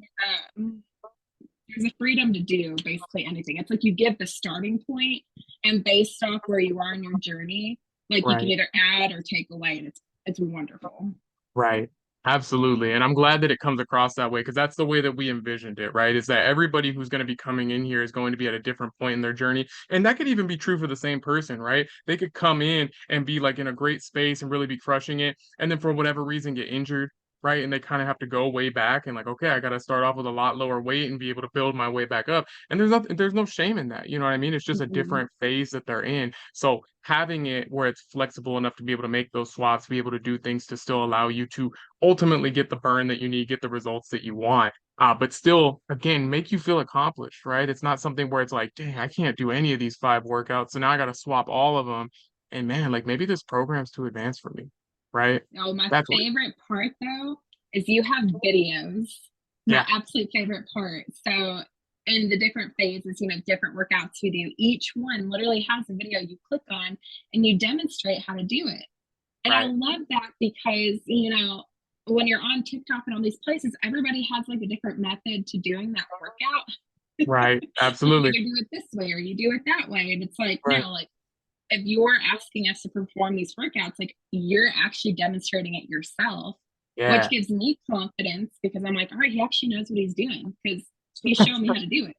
[SPEAKER 2] there's a freedom to do basically anything. It's like you give the starting point, and based off where you are in your journey, like you can
[SPEAKER 1] Right.
[SPEAKER 2] either add or take away, and it's wonderful.
[SPEAKER 1] Right. Absolutely. And I'm glad that it comes across that way because that's the way that we envisioned it, right? Is that everybody who's going to be coming in here is going to be at a different point in their journey. And that could even be true for the same person, right? They could come in and be like in a great space and really be crushing it. And then for whatever reason get injured, right? And they kind of have to go way back and like, okay, I got to start off with a lot lower weight and be able to build my way back up. And there's no shame in that. You know what I mean? It's just a
[SPEAKER 2] Mhm.
[SPEAKER 1] different phase that they're in. So having it where it's flexible enough to be able to make those swaps, be able to do things to still allow you to ultimately get the burn that you need, get the results that you want. But still, again, make you feel accomplished, right? It's not something where it's like, dang, I can't do any of these 5 workouts. So now I got to swap all of them. And man, like maybe this program's too advanced for me, right?
[SPEAKER 2] Oh, my
[SPEAKER 1] That's what,
[SPEAKER 2] favorite part though is you have videos. My
[SPEAKER 1] yeah,
[SPEAKER 2] absolute favorite part. So in the different phases, different workouts you do, each one literally has a video you click on and you demonstrate how to do it. And I
[SPEAKER 1] right,
[SPEAKER 2] love that because, when you're on TikTok and all these places, everybody has like a different method to doing that workout.
[SPEAKER 1] right,
[SPEAKER 2] Like you
[SPEAKER 1] absolutely,
[SPEAKER 2] either do it this way or you do it that way. And it's like,
[SPEAKER 1] right,
[SPEAKER 2] no, like if you're asking us to perform these workouts, like you're actually demonstrating it yourself, which
[SPEAKER 1] yeah,
[SPEAKER 2] gives me confidence because I'm like, all right, he actually knows what he's doing because he's showing me how to do it.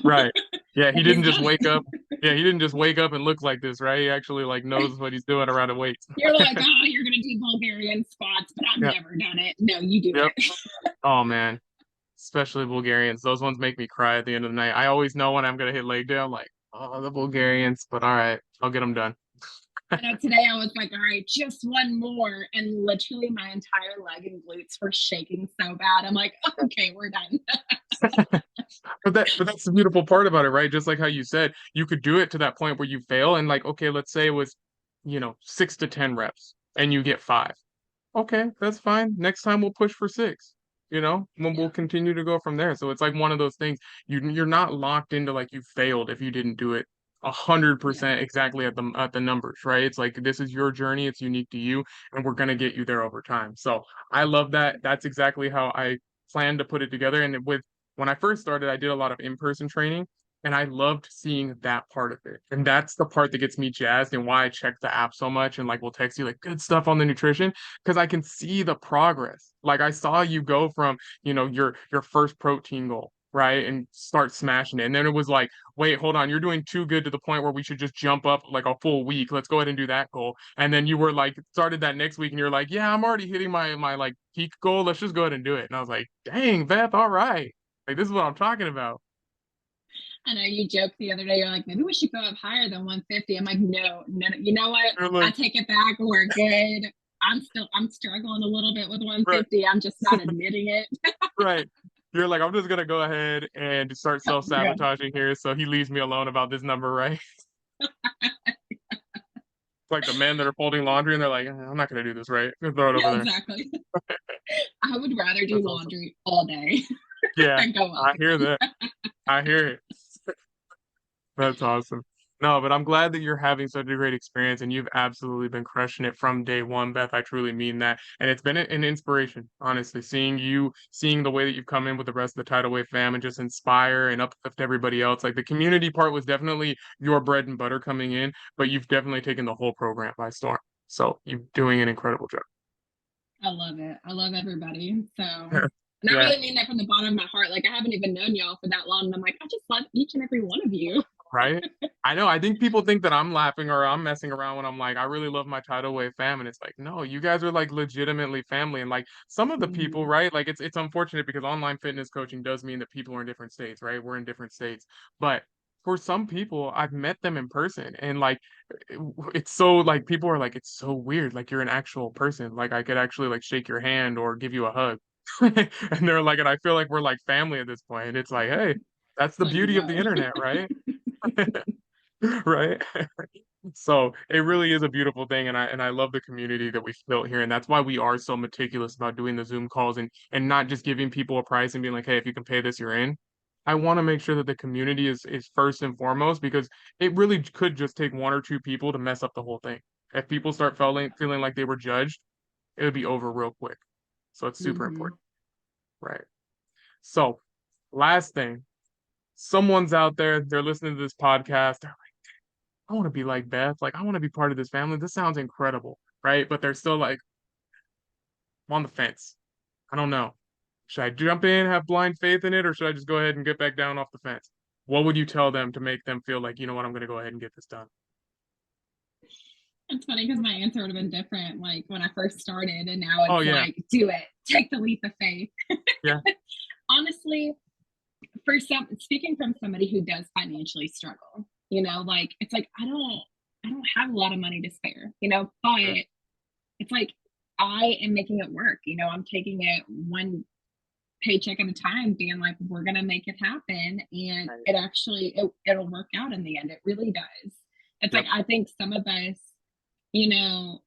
[SPEAKER 1] right.
[SPEAKER 2] So
[SPEAKER 1] Yeah, he
[SPEAKER 2] like
[SPEAKER 1] didn't
[SPEAKER 2] he's
[SPEAKER 1] just
[SPEAKER 2] done
[SPEAKER 1] wake up.
[SPEAKER 2] it.
[SPEAKER 1] Yeah, he didn't just wake up and look like this, right? He actually like knows what he's doing around the weights.
[SPEAKER 2] You're like, oh, you're gonna do Bulgarian squats, but I've
[SPEAKER 1] Yeah,
[SPEAKER 2] never done it. No, you do
[SPEAKER 1] yep.
[SPEAKER 2] it.
[SPEAKER 1] Oh man. Especially Bulgarians. Those ones make me cry at the end of the night. I always know when I'm gonna hit leg day. I'm like, oh, the Bulgarians. But all right, I'll get them done.
[SPEAKER 2] I know today I was like, all right, just one more. And literally my entire leg and glutes were shaking so bad. I'm like, okay, we're done.
[SPEAKER 1] But that's the beautiful part about it, right? Just like how you said, you could do it to that point where you fail and like, okay, let's say it was, 6 to 10 reps and you get 5. Okay, that's fine. Next time we'll push for 6. We'll
[SPEAKER 2] Yeah.
[SPEAKER 1] continue to go from there. So it's like one of those things. You're not locked into like you failed if you didn't do it a hundred
[SPEAKER 2] Yeah.
[SPEAKER 1] percent exactly at the numbers, right? It's like this is your journey, it's unique to you, and we're gonna get you there over time. So I love that. That's exactly how I plan to put it together. And with when I first started, I did a lot of in-person training. And I loved seeing that part of it. And that's the part that gets me jazzed and why I check the app so much and like we'll text you like good stuff on the nutrition because I can see the progress. Like I saw you go from, your first protein goal, right? And start smashing it. And then it was like, wait, hold on, you're doing too good to the point where we should just jump up like a full week. Let's go ahead and do that goal. And then you were like started that next week and you're like, yeah, I'm already hitting my like peak goal. Let's just go ahead and do it. And I was like, dang, Beth, all right. Like this is what I'm talking about.
[SPEAKER 2] I know you joked the other day, you're like, maybe we should go up higher than 150. I'm like, no, no, no. You know what?
[SPEAKER 1] You're
[SPEAKER 2] I
[SPEAKER 1] like,
[SPEAKER 2] take it back. We're good. I'm struggling a little bit with
[SPEAKER 1] right,
[SPEAKER 2] 150. I'm just not admitting it.
[SPEAKER 1] right. You're like, I'm just gonna go ahead and start
[SPEAKER 2] Yeah.
[SPEAKER 1] self-sabotaging here so he leaves me alone about this number, right? Like the men that are folding laundry and they're like, I'm not gonna do this, right? I'm gonna throw it over
[SPEAKER 2] Yeah,
[SPEAKER 1] there.
[SPEAKER 2] exactly. I would rather do
[SPEAKER 1] That's awesome.
[SPEAKER 2] laundry all day
[SPEAKER 1] Yeah,
[SPEAKER 2] than go up.
[SPEAKER 1] I hear that. I hear it. That's awesome. No, but I'm glad that you're having such a great experience and you've absolutely been crushing it from day one, Beth. I truly mean that. And it's been an inspiration, honestly, seeing the way that you've come in with the rest of the Tidal Wave fam and just inspire and uplift everybody else. Like the community part was definitely your bread and butter coming in, but you've definitely taken the whole program by storm. So you're doing an incredible job.
[SPEAKER 2] I love it. I love everybody. So, and I
[SPEAKER 1] Yeah.
[SPEAKER 2] really mean that from the bottom of my heart. Like, I haven't even known y'all for that long. And I'm like, I just love each and every one of you.
[SPEAKER 1] Right? I know. I think people think that I'm laughing or I'm messing around when I'm like, I really love my tidal wave fam. And it's like, no, you guys are like legitimately family. And like some of the people,
[SPEAKER 2] Mhm.
[SPEAKER 1] right? Like it's unfortunate because online fitness coaching does mean that people are in different states, right? We're in different states. But for some people, I've met them in person and like it's so like people are like, it's so weird. Like you're an actual person. Like I could actually like shake your hand or give you a hug. And they're like, and I feel like we're like family at this point. And it's like, hey, that's the
[SPEAKER 2] Like,
[SPEAKER 1] beauty of the
[SPEAKER 2] whoa.
[SPEAKER 1] internet, right? Right? So it really is a beautiful thing, and I love the community that we've built here, and that's why we are so meticulous about doing the Zoom calls and not just giving people a price and being like, hey, if you can pay this, you're in. I want to make sure that the community is first and foremost because it really could just take one or two people to mess up the whole thing. If people start feeling like they were judged, it would be over real quick. So it's super
[SPEAKER 2] Hmm.
[SPEAKER 1] important, right? So last thing, someone's out there, they're listening to this podcast. I want to be like Beth. Like, I want to be part of this family. This sounds incredible, right? But they're still like on the fence. I don't know. Should I jump in, have blind faith in it, or should I just go ahead and get back down off the fence? What would you tell them to make them feel like, you know what, I'm going to go ahead and get this done?
[SPEAKER 2] It's funny because my answer would have been different, like when I first started, and now
[SPEAKER 1] Oh,
[SPEAKER 2] it's
[SPEAKER 1] yeah.
[SPEAKER 2] like, do it, take the leap of faith.
[SPEAKER 1] Yeah.
[SPEAKER 2] Honestly, for some, speaking from somebody who does financially struggle, like it's like I don't have a lot of money to spare, but
[SPEAKER 1] Sure.
[SPEAKER 2] it's like I am making it work. I'm taking it one paycheck at a time, being like, we're gonna make it happen, and
[SPEAKER 1] Right.
[SPEAKER 2] it'll work out in the end. It really does. It's like
[SPEAKER 1] Yep.
[SPEAKER 2] I think some of us, you know,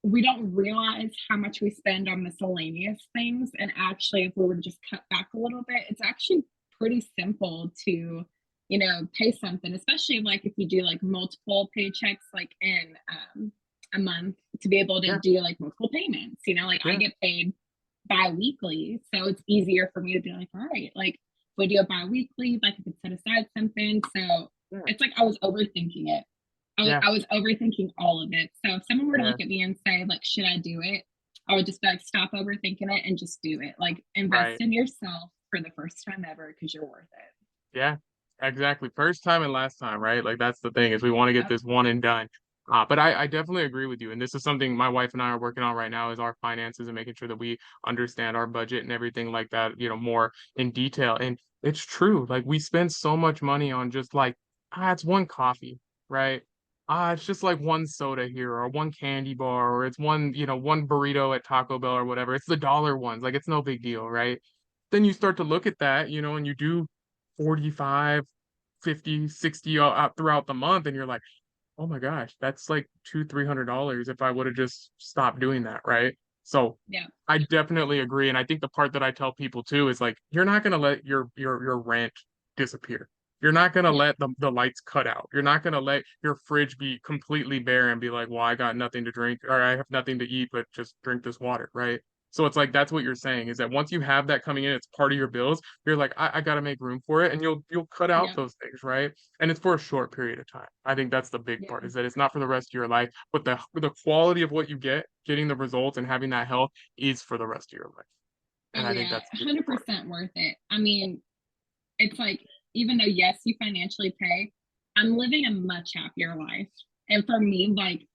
[SPEAKER 2] we don't realize how much we spend on miscellaneous things. And actually, if we were to just cut back a little bit, it's actually pretty simple to, pay something, especially like if you do like multiple paychecks, like in a month, to be able to
[SPEAKER 1] Yeah.
[SPEAKER 2] do like multiple payments. Like I
[SPEAKER 1] Yeah.
[SPEAKER 2] get paid bi-weekly, so it's easier for me to be like, all right, like if we do it bi-weekly, like I could set aside something. So
[SPEAKER 1] Yeah.
[SPEAKER 2] it's like I was overthinking it. I was,
[SPEAKER 1] Yeah.
[SPEAKER 2] I was overthinking all of it. So if someone were to
[SPEAKER 1] Yeah.
[SPEAKER 2] look at me and say, like, should I do it? I would just be like, stop overthinking it and just do it. Like, invest
[SPEAKER 1] Right.
[SPEAKER 2] in yourself for the first time ever because you're worth it.
[SPEAKER 1] Yeah, exactly. First time and last time, right? Like that's the thing is we want to get
[SPEAKER 2] Yep.
[SPEAKER 1] this one and done. But I definitely agree with you. And this is something my wife and I are working on right now is our finances and making sure that we understand our budget and everything like that, more in detail. And it's true. Like we spend so much money on just like, it's one coffee, right? It's just like one soda here or one candy bar or it's one burrito at Taco Bell or whatever. It's the dollar ones. Like it's no big deal, right? Then you start to look at that, and you do 45, 50, 60 out throughout the month and you're like, oh my gosh, that's like $200-300 if I would have just stopped doing that, right? So
[SPEAKER 2] Yeah.
[SPEAKER 1] I definitely agree. And I think the part that I tell people too is like you're not gonna let your rent disappear. You're not gonna
[SPEAKER 2] Yeah.
[SPEAKER 1] let the lights cut out. You're not gonna let your fridge be completely bare and be like, well, I got nothing to drink or I have nothing to eat but just drink this water, right? So it's like that's what you're saying is that once you have that coming in, it's part of your bills. You're like, I gotta make room for it, and you'll cut out
[SPEAKER 2] Yeah.
[SPEAKER 1] those things, right? And it's for a short period of time. I think that's the big part
[SPEAKER 2] Yeah.
[SPEAKER 1] is that it's not for the rest of your life, but the quality of what you get, getting the results and having that health is for the rest of your life. And
[SPEAKER 2] Oh,
[SPEAKER 1] I think
[SPEAKER 2] yeah.
[SPEAKER 1] that's the biggest part.
[SPEAKER 2] 100% worth it. I mean, it's like, even though, yes, you financially pay, I'm living a much happier life. And for me, like,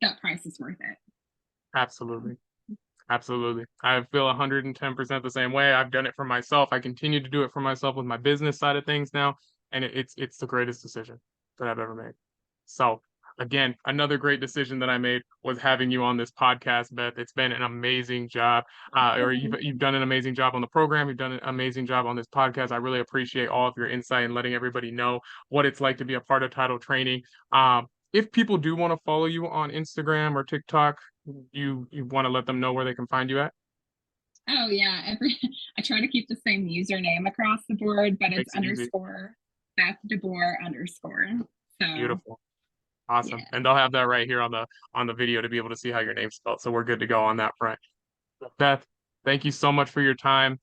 [SPEAKER 2] that price is worth it. So,
[SPEAKER 1] Absolutely. Absolutely. I feel 110% the same way. I've done it for myself. I continue to do it for myself with my business side of things now, and it's the greatest decision that I've ever made. So, again, another great decision that I made was having you on this podcast, Beth. It's been an amazing job. Or
[SPEAKER 2] thank
[SPEAKER 1] you've
[SPEAKER 2] you.
[SPEAKER 1] done an amazing job on the program. You've done an amazing job on this podcast. I really appreciate all of your insight and letting everybody know what it's like to be a part of Title Training. If people do want to follow you on Instagram or TikTok, you want to let them know where they can find you at?
[SPEAKER 2] Oh yeah, I try to keep the same username across the board, but it's
[SPEAKER 1] Makes it easy.
[SPEAKER 2] underscore Beth Deboer underscore. So
[SPEAKER 1] Beautiful. Awesome.
[SPEAKER 2] yeah.
[SPEAKER 1] And they'll have that right here on the video to be able to see how your name's spelled. So we're good to go on that front. Beth, thank you so much for your time.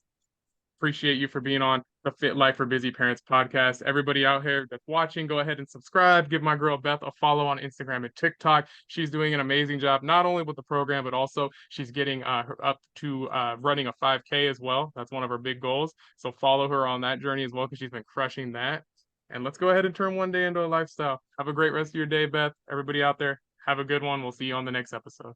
[SPEAKER 1] Appreciate you for being on the Fit Life for Busy Parents podcast. Everybody out here that's watching, go ahead and subscribe. Give my girl Beth a follow on Instagram and TikTok. She's doing an amazing job, not only with the program, but also she's getting her up to running a 5K as well. That's one of her big goals. So follow her on that journey as well because she's been crushing that. And let's go ahead and turn one day into a lifestyle. Have a great rest of your day, Beth. Everybody out there, have a good one. We'll see you on the next episode.